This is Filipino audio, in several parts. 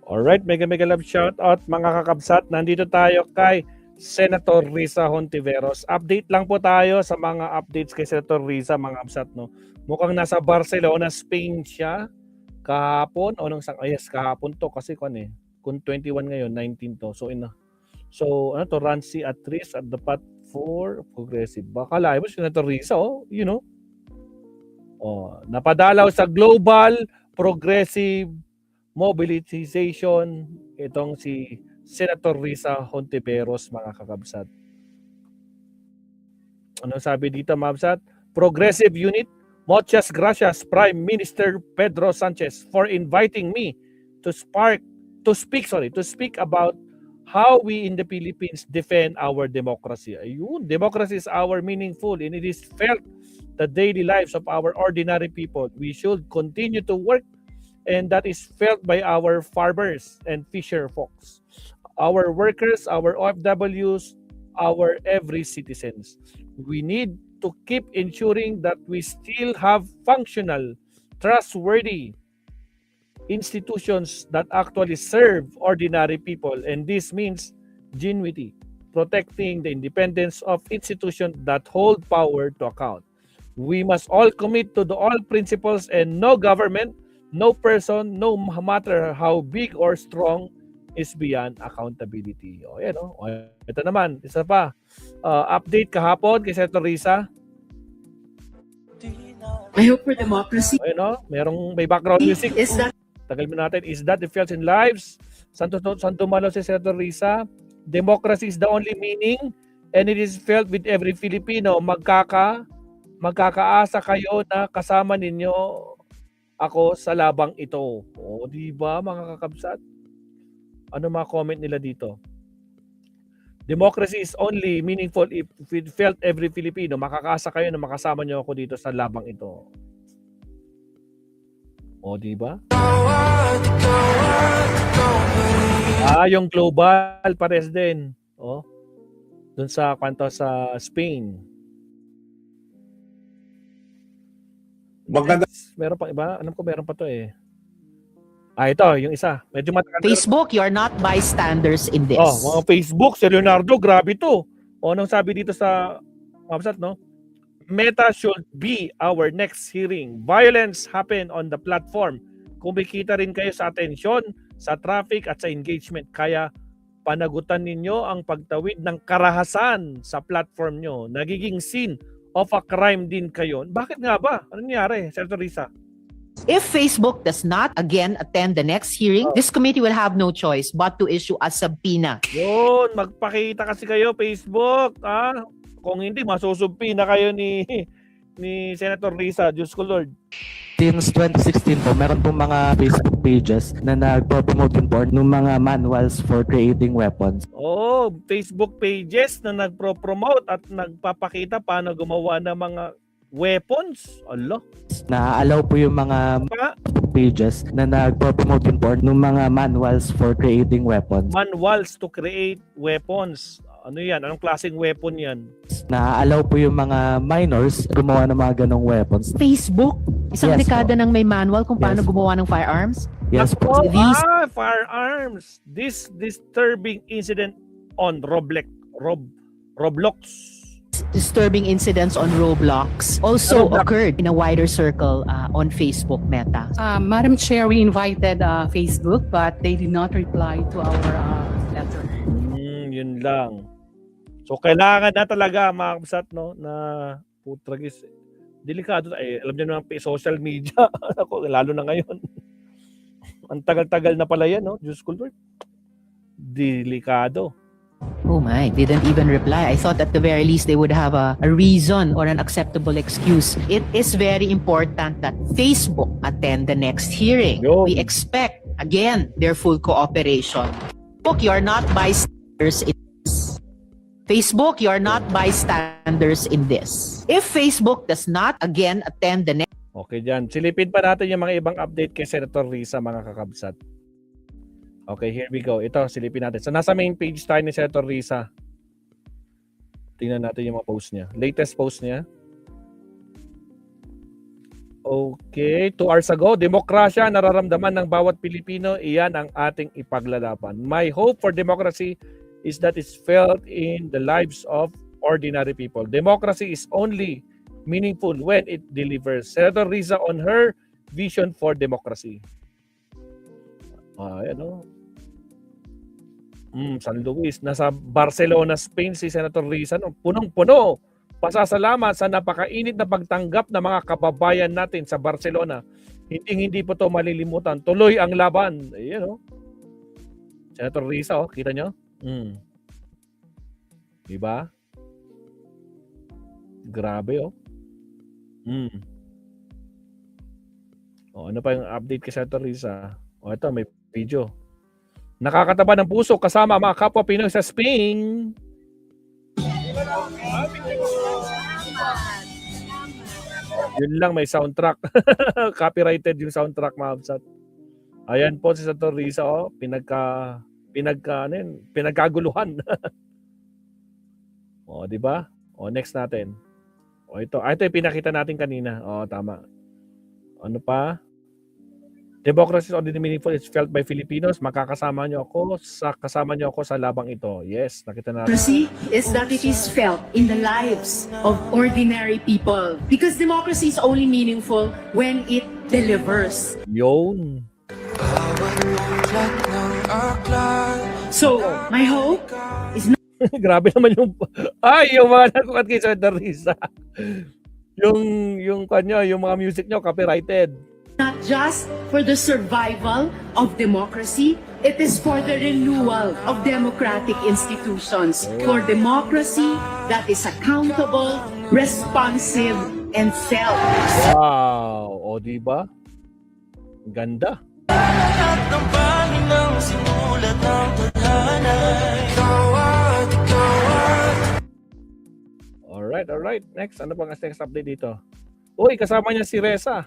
Alright, mega love shout out mga kakabsat. Nandito tayo kay Senator Risa Hontiveros. Update lang po tayo sa mga updates kay Senator Risa mga kabsat, no. Mukhang nasa Barcelona, Spain siya kahapon o yes, kahapon to kasi kung 21 ngayon, 19 to. So ano to, Rancy at Tris at the path for progressive. Baka layo mo si Senator Risa, napadalaw sa Global Progressive Mobilization itong si Senator Risa Hontiveros mga kakabsat. Ano sabi dito mga kabsat? Progressive Unit, muchas gracias Prime Minister Pedro Sanchez for inviting me to speak about how we in the Philippines defend our democracy. Ayun, democracy is our meaningful and it is felt the daily lives of our ordinary people. We should continue to work, and that is felt by our farmers and fisher folks, our workers, our OFWs, our every citizens. We need to keep ensuring that we still have functional, trustworthy institutions that actually serve ordinary people, and this means genuinity, protecting the independence of institutions that hold power to account. We must all commit to the all principles, and no government, no person, no matter how big or strong, is beyond accountability. Ito naman, isa pa. Update kahapon kay Senator Risa. I hope for democracy. May background music. Is that Tagal mo natin. Is that the felt in lives? Santo Malo si Senator Risa. Democracy is the only meaning and it is felt with every Filipino. Magkakaasa kayo na kasama ninyo ako sa labang ito. Di ba mga kakabsat? Ano mga comment nila dito? Democracy is only meaningful if it felt every Filipino. Makakaasa kayo na makasama nyo ako dito sa labang ito. Di ba? Yung global pares din. Doon sa sa Spain. Maganda. Meron pa iba? Alam ko meron pa to eh. Ito, yung isa. Medyo matagal. Facebook, you're not bystanders in this. Mga Facebook, si Leonardo, grabe to. Anong sabi dito sa website, no? Meta should be our next hearing. Violence happen on the platform. Kumikita rin kayo sa atensyon, sa traffic at sa engagement. Kaya panagutan ninyo ang pagtawid ng karahasan sa platform nyo. Nagiging scene of a crime din kayo. Bakit nga ba? Ano nangyari, Senator Risa? If Facebook does not again attend the next hearing, this committee will have no choice but to issue a subpoena. Yun, magpakita kasi kayo, Facebook. Kung hindi, masusubpoena kayo ni Senator Risa. Diyos ko Lord. Since 2016 po, meron pong mga Facebook pages na nagpo-promote din po ng mga manuals for creating weapons. Facebook pages na nagpro-promote at nagpapakita paano gumawa ng mga weapons. Na-allow po yung mga pages na nagpo-promote din po ng mga manuals for creating weapons. Manuals to create weapons. Ano yan? Anong klaseng weapon yan? Na-allow po yung mga minors gumawa ng mga ganong weapons. Facebook? Isang dekada nang may manual kung paano gumawa ng firearms? Yes po. Firearms. This disturbing incident on Roblox. Disturbing incidents on Roblox also occurred in a wider circle on Facebook Meta. Madam Chair, we invited Facebook but they did not reply to our letter. Yun lang. So kailangan na talaga mga kabsat, no, na putragis. Delikado. Alam niyo naman social media. Lalo na ngayon. Ang tagal-tagal na pala yan, no? Diyos ko Lord. Delikado. Oh my, didn't even reply. I thought at the very least they would have a reason or an acceptable excuse. It is very important that Facebook attend the next hearing. We expect, again, their full cooperation. Facebook, you're not bystanders in this. Facebook, you're not bystanders in this. If Facebook does not, again, attend the next... Okay dyan. Silipin pa natin yung mga ibang update kay Senator Risa, mga kakabsat. Okay, here we go. Ito, silipin natin. So, nasa main page tayo ni Senator Risa. Tingnan natin yung mga post niya. Latest post niya. Okay, 2 hours ago, demokrasya nararamdaman ng bawat Pilipino, iyan ang ating ipaglalaban. My hope for democracy is that it's felt in the lives of ordinary people. Democracy is only meaningful when it delivers. Senator Riza on her vision for democracy. Ayan, San Luis, nasa Barcelona, Spain si Senator Riza, punong-puno. Pasasalamat sa napakainit na pagtanggap ng mga kababayan natin sa Barcelona. Hindi po to malilimutan. Tuloy ang laban. Ayan, Senator Riza, kita nyo? Diba? Grabe, ano pa yung update kay Senator Riza? Ito, may video. Nakakataba ng puso kasama mga kapwa Pinoy sa Spain. Yun lang, may soundtrack. Copyrighted yung soundtrack, mga absat. Ayan po si Senator Riza, pinagkaguluhan. Di ba? Next natin. Ito yung pinakita natin kanina. Tama. Ano pa? Democracy is only meaningful, it's felt by Filipinos. Kasama niyo ako sa labang ito. Yes, nakita natin. Democracy is that it is felt in the lives of ordinary people. Because democracy is only meaningful when it delivers. Yun. So, my hope is not Grabe naman yung mga nakukat kay Senator Riza. yung mga music nyo copyrighted. not just for the survival of democracy, it is for the renewal of democratic institutions, for democracy that is accountable, responsive, and fair. Wow! O, diba? Ganda. Alright. Next, ano bang next update dito? Uy, kasama niya si Reza.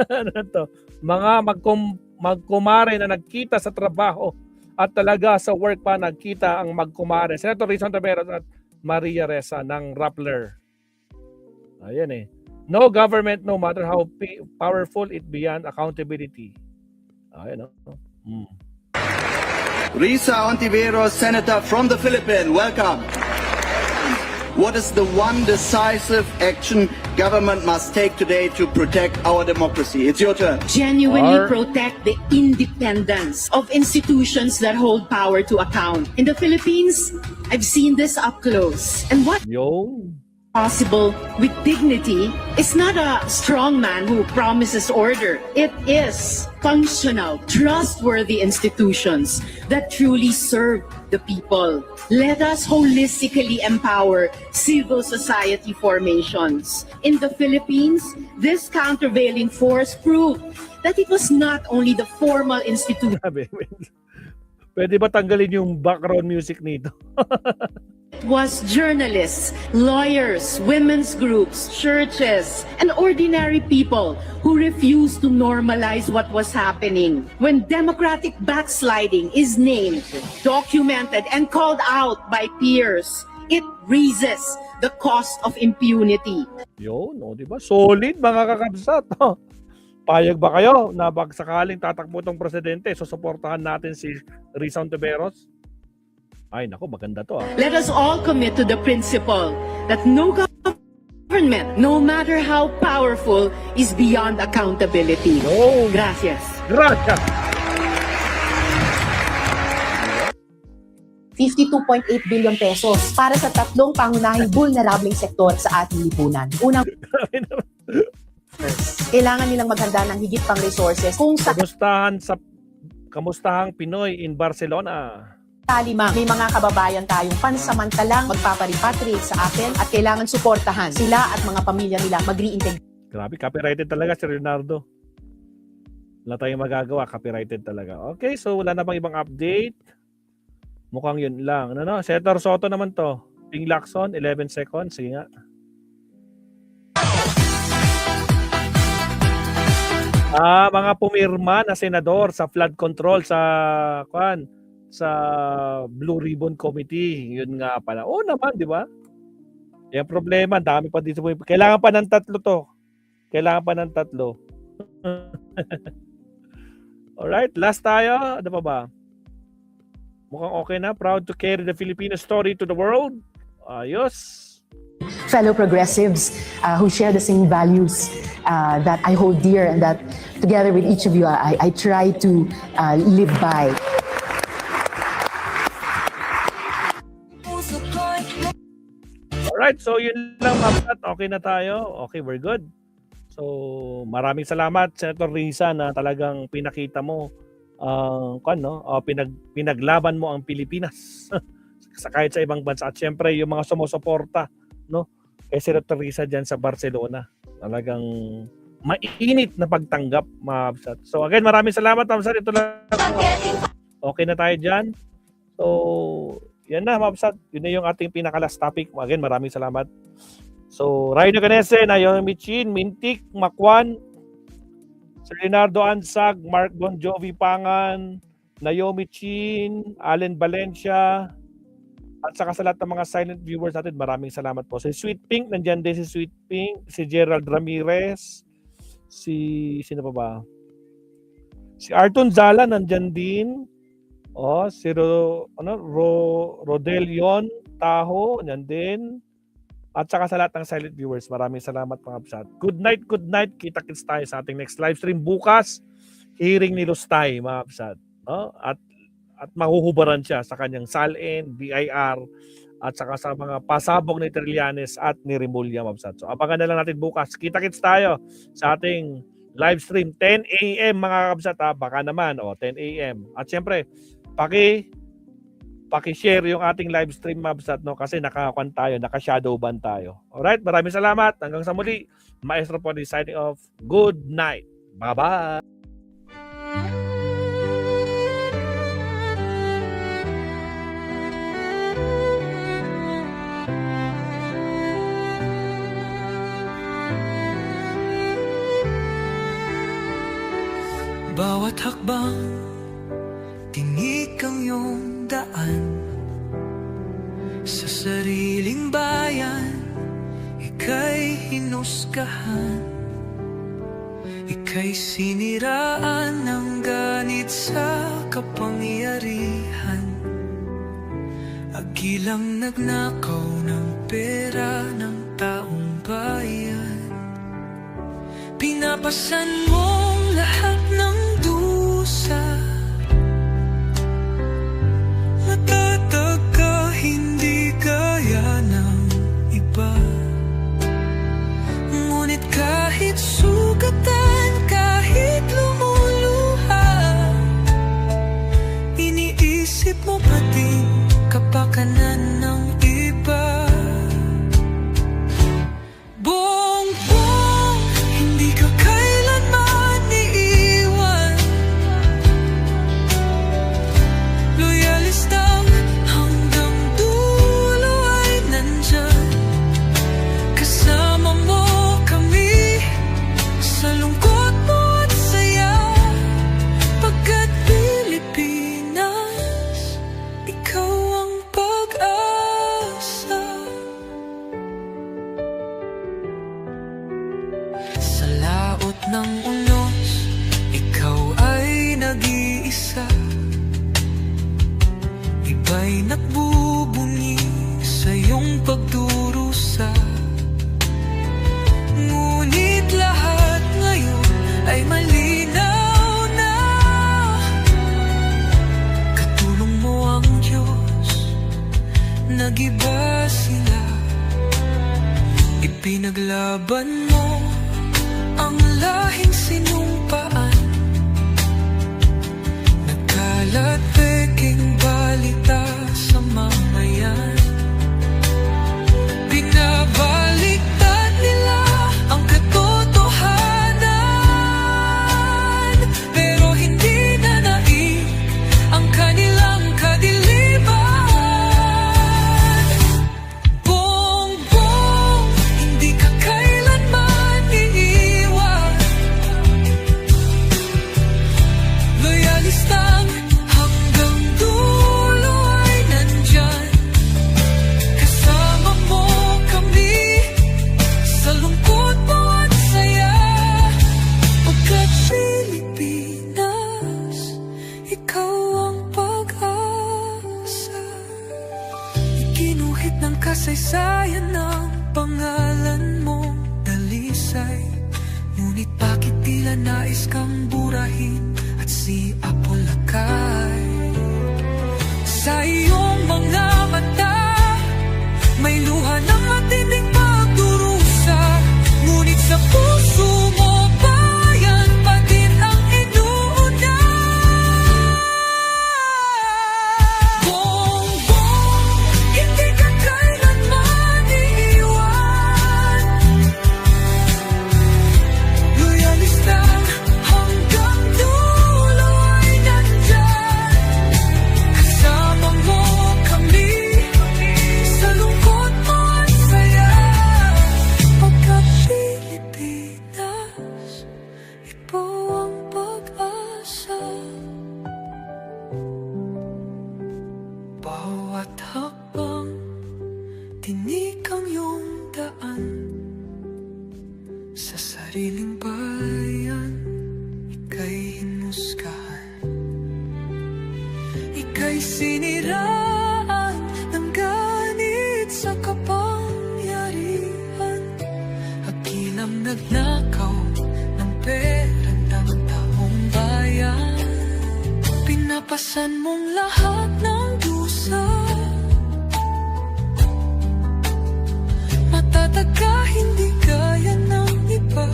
Ano to? Mga magkumare na nagkita sa trabaho at talaga sa work pa nagkita ang magkumare. Senator Rizon Taveras at Maria Reza ng Rappler. Ayan No government, no matter how powerful, it beyond accountability. Ayan Riza Ontiveros, Senator from the Philippines, welcome. What is the one decisive action government must take today to protect our democracy? It's your turn. Genuinely protect the independence of institutions that hold power to account. In the Philippines, I've seen this up close. And what possible with dignity is not a strong man who promises order. It is functional, trustworthy institutions that truly serve the people. Let us holistically empower civil society formations. In the Philippines, this countervailing force proved that it was not only the formal institution. Pwede ba tanggalin yung background music nito? Was journalists, lawyers, women's groups, churches, and ordinary people who refused to normalize what was happening. When democratic backsliding is named, documented, and called out by peers, it raises the cost of impunity. Yun, diba? Solid mga kakabsat. Payag ba kayo na bag sakaling tatakbo tong presidente, susuportahan natin si Rizon Taveras? Ay, nako, maganda to. Let us all commit to the principle that no government, no matter how powerful, is beyond accountability. No. Gracias. Gracias. 52.8 billion pesos para sa tatlong pangunahing vulnerabling sektor sa ating lipunan. Unang, kailangan nilang maghanda ng higit pang resources kung sa Kamustahang Pinoy in Barcelona. Talima, may mga kababayan tayong pansamantalang magpaparipatriate sa atin at kailangan suportahan sila at mga pamilya nila mag-reintegrate. Grabe, copyrighted talaga si Leonardo. Wala tayong magagawa, copyrighted talaga. Okay, so wala na bang ibang update? Mukhang yun lang. Senator Soto naman to. Ping Lacson, 11 seconds. Sige nga. Mga pumirma na senador sa flood control sa Blue Ribbon Committee. Yun nga pala. Oo naman, di ba? Yung problema, dami pa dito. Kailangan pa ng 3 to. Kailangan pa ng 3. Alright, last tayo. Ano pa ba? Mukhang okay na. Proud to carry the Filipino story to the world. Ayos. Fellow progressives who share the same values that I hold dear and that together with each of you, I try to live by. Alright, so yun lang, Ma'am. Okay na tayo. Okay, we're good. So, maraming salamat, Senator Risa, na talagang pinakita mo pinaglaban mo ang Pilipinas kahit sa ibang bansa. At syempre, yung mga sumusuporta, no, kay Senator Risa dyan sa Barcelona. Talagang mainit na pagtanggap, Ma'am. So, again, maraming salamat, Ma'am. Ito lang. Okay na tayo dyan. So, yan na, Ma'am. Yun na yung ating pinaka-last topic. Again, maraming salamat. So, Rhino Canese, Naomi Chin, Mintik, Makwan, Sir Leonardo Ansag, Mark Bon Jovi Pangan, Naomi Chin, Allen Valencia, at saka sa lahat ng mga silent viewers natin, maraming salamat po. Si Sweet Pink, nandyan din si Sweet Pink, si Gerald Ramirez, sino pa ba? Si Arton Zala, nandyan din. Si Rodelion Taho, nandyan din. At saka sa lahat ng silent viewers, maraming salamat, mga kapsat. Good night, good night. Kita-kits tayo sa ating next live stream bukas. Hearing ni Lustay, mga kapsat. At mahuhubaran siya sa kanyang SALN, BIR, at saka sa mga pasabog ni Trillanes at ni Rimulya, mga kapsat. So abangan na lang natin bukas. Kita-kits tayo sa ating live stream 10 a.m. mga kapsat. Baka naman, 10 a.m. At syempre, paki-share yung ating live stream, Mabsat, no? Kasi naka-shadow ban tayo. Alright, maraming salamat. Hanggang sa muli, Maestro po signing off. Good night. Bye-bye. Bawat hakbang, tinik ang iyong daan. Sa sariling bayan, ika'y hinusgahan. Ika'y siniraan ng ganit sa kapangyarihan. Agilang nagnakaw ng pera ng taong bayan. Pinapasan mong lahat ng dusa. Matatag ka, hindi kaya ng iba. Ngunit kahit sugatan, kahit lumuluha, iniisip mo pa din kapakanan ng iba. Bongbong, hindi ka kailanman iiwan. Loyalistang hanggang dulo ay nandyan. Kasama mo kami sa lungkot mo at saya. Pagkat Pilipinas, ikaw ang pag-asa. Sa laot ng unos, ikaw ay nag-iisa. Iba'y nagbubunyi sa iyong pagdurusa. Ngunit lahat ngayon ay malinaw na. Katulong mo ang Diyos, nag-iba sila. Ipinaglaban mo ang lahing sinumpaan. Nagkalat peking balita sa mamayan. Binabaliktad nila ang katotohanan, pero hindi na naig ang kanilang kadiliman. Bongbong, hindi ka kailanman iiwan. at si Apolacay. Sa iyong mga mata, may luha ng matinding pagdurusa, ngunit sa puso mo, bayan pa din ang inuuna. Bongbong, hindi ka kailanman iiwan. Loyalista hanggang dulo ay nandyan. Kasama mo kami sa lungkot mo at saya. Pagkat Pilipinas, ikaw ang pag-asa. Bawat hakbang, tinik ang iyong daan. Sa sariling bayan, ika'y hinusgahan. Ika'y siniraan ng ganit sa kapangyarihan. Hakilang nagnakaw ng pera ng taong bayan. Pinapasan mong lahat ng dusa. Matatag ka, hindi gaya ng iba.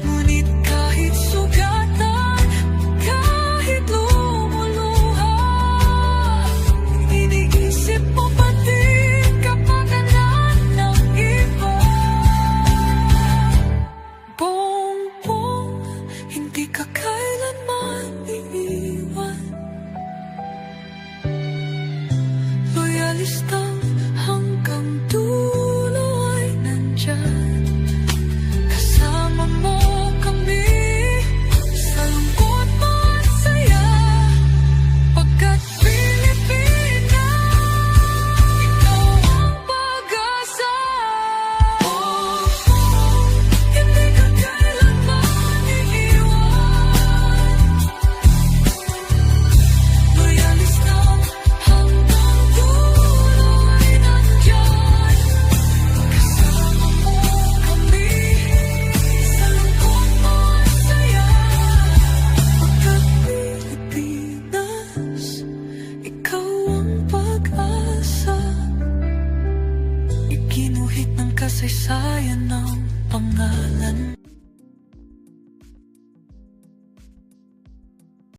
Ngunit kahit sugatan, kahit lumuluha, iniisip mo pa din kapakanan ng iba. Bongbong, hindi ka kailanman iiwan. Loyalistang hanggang dulo ay nandyan. Kasama mo kami sa lungkot mo at saya. Pagkat Pilipinas, ikaw ang pag-asa. Hindi ka kailanman iiwan. Loyalistang hanggang dulo ay nandyan. Kasama mo kami sa lungkot mo at saya. Pagkat Pilipinas, ikaw ang pag-asa. Ikinuhit ng kasaysayan ng pangarap.